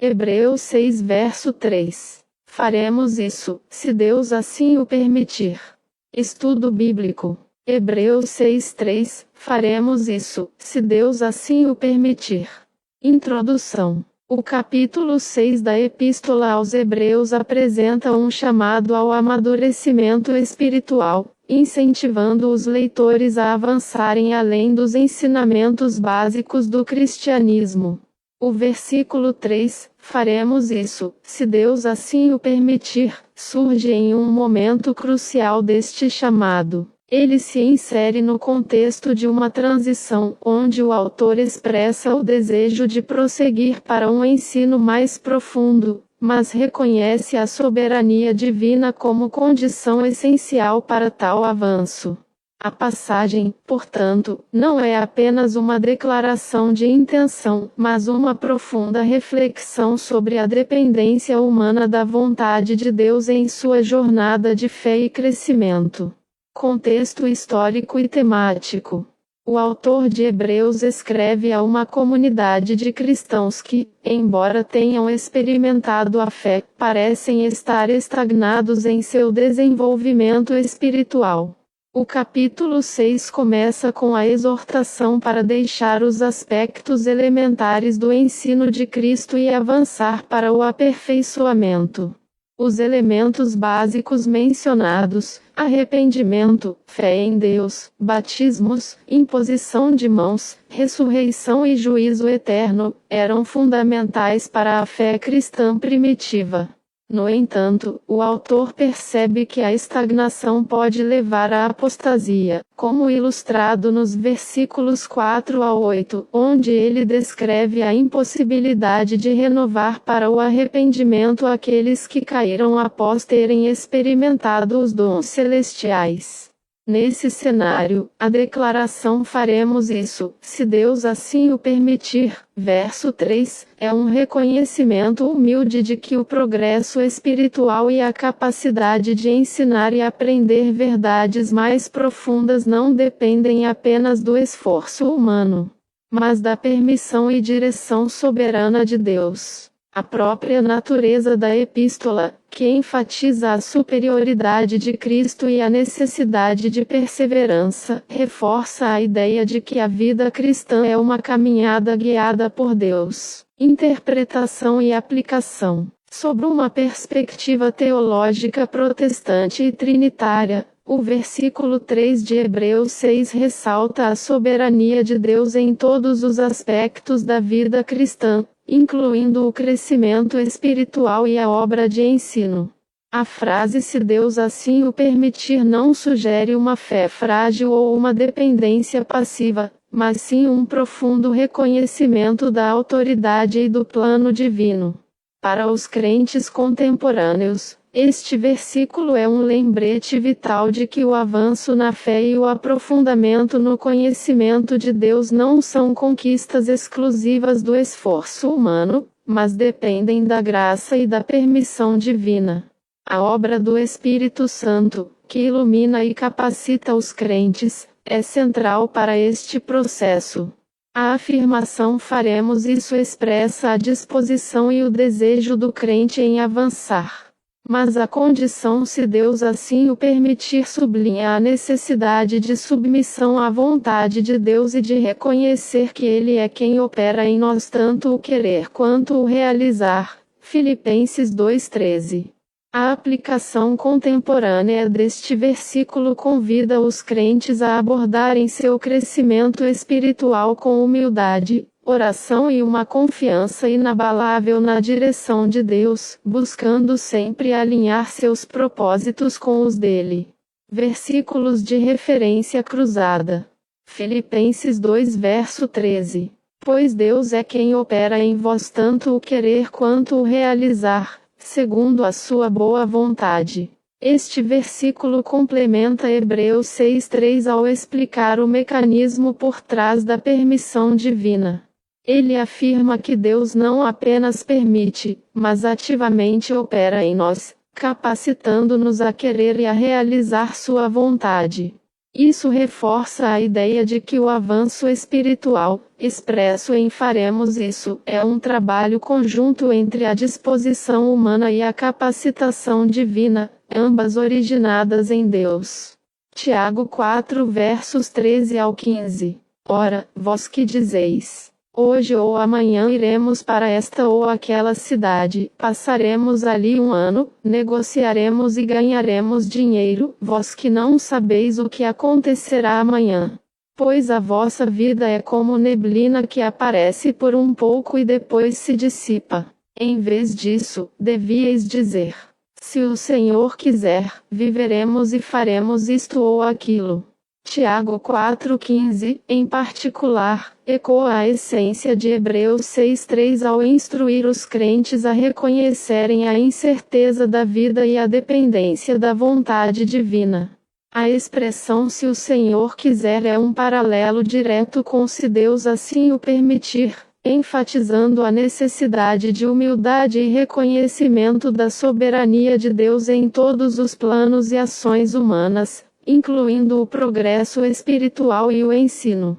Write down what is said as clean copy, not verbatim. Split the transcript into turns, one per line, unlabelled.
Hebreus 6 verso 3. Faremos isso, se Deus assim o permitir. Estudo bíblico. Hebreus 6:3. Faremos isso, se Deus assim o permitir. Introdução. O capítulo 6 da Epístola aos Hebreus apresenta um chamado ao amadurecimento espiritual, incentivando os leitores a avançarem além dos ensinamentos básicos do cristianismo. O versículo 3, faremos isso, se Deus assim o permitir, surge em um momento crucial deste chamado. Ele se insere no contexto de uma transição, onde o autor expressa o desejo de prosseguir para um ensino mais profundo, mas reconhece a soberania divina como condição essencial para tal avanço. A passagem, portanto, não é apenas uma declaração de intenção, mas uma profunda reflexão sobre a dependência humana da vontade de Deus em sua jornada de fé e crescimento. Contexto histórico e temático. O autor de Hebreus escreve a uma comunidade de cristãos que, embora tenham experimentado a fé, parecem estar estagnados em seu desenvolvimento espiritual. O capítulo 6 começa com a exortação para deixar os aspectos elementares do ensino de Cristo e avançar para o aperfeiçoamento. Os elementos básicos mencionados, arrependimento, fé em Deus, batismos, imposição de mãos, ressurreição e juízo eterno, eram fundamentais para a fé cristã primitiva. No entanto, o autor percebe que a estagnação pode levar à apostasia, como ilustrado nos versículos 4 a 8, onde ele descreve a impossibilidade de renovar para o arrependimento aqueles que caíram após terem experimentado os dons celestiais. Nesse cenário, a declaração faremos isso, se Deus assim o permitir, verso 3, é um reconhecimento humilde de que o progresso espiritual e a capacidade de ensinar e aprender verdades mais profundas não dependem apenas do esforço humano, mas da permissão e direção soberana de Deus. A própria natureza da epístola, que enfatiza a superioridade de Cristo e a necessidade de perseverança, reforça a ideia de que a vida cristã é uma caminhada guiada por Deus. Interpretação e aplicação. Sob uma perspectiva teológica protestante e trinitária, o versículo 3 de Hebreus 6 ressalta a soberania de Deus em todos os aspectos da vida cristã, incluindo o crescimento espiritual e a obra de ensino. A frase "se Deus assim o permitir" não sugere uma fé frágil ou uma dependência passiva, mas sim um profundo reconhecimento da autoridade e do plano divino. Para os crentes contemporâneos, este versículo é um lembrete vital de que o avanço na fé e o aprofundamento no conhecimento de Deus não são conquistas exclusivas do esforço humano, mas dependem da graça e da permissão divina. A obra do Espírito Santo, que ilumina e capacita os crentes, é central para este processo. A afirmação "faremos isso" expressa a disposição e o desejo do crente em avançar. Mas a condição "se Deus assim o permitir" sublinha a necessidade de submissão à vontade de Deus e de reconhecer que Ele é quem opera em nós tanto o querer quanto o realizar. Filipenses 2:13. A aplicação contemporânea deste versículo convida os crentes a abordarem seu crescimento espiritual com humildade, oração e uma confiança inabalável na direção de Deus, buscando sempre alinhar seus propósitos com os dele. Versículos de referência cruzada. Filipenses 2 verso 13. Pois Deus é quem opera em vós tanto o querer quanto o realizar, segundo a sua boa vontade. Este versículo complementa Hebreus 6:3 ao explicar o mecanismo por trás da permissão divina. Ele afirma que Deus não apenas permite, mas ativamente opera em nós, capacitando-nos a querer e a realizar sua vontade. Isso reforça a ideia de que o avanço espiritual, expresso em faremos isso, é um trabalho conjunto entre a disposição humana e a capacitação divina, ambas originadas em Deus. Tiago 4 versos 13 ao 15. Ora, vós que dizeis: hoje ou amanhã iremos para esta ou aquela cidade, passaremos ali um ano, negociaremos e ganharemos dinheiro, vós que não sabeis o que acontecerá amanhã. Pois a vossa vida é como neblina que aparece por um pouco e depois se dissipa. Em vez disso, devíeis dizer: se o Senhor quiser, viveremos e faremos isto ou aquilo. Tiago 4,15, em particular, ecoa a essência de Hebreus 6,3 ao instruir os crentes a reconhecerem a incerteza da vida e a dependência da vontade divina. A expressão "se o Senhor quiser" é um paralelo direto com "se Deus assim o permitir", enfatizando a necessidade de humildade e reconhecimento da soberania de Deus em todos os planos e ações humanas, incluindo o progresso espiritual e o ensino.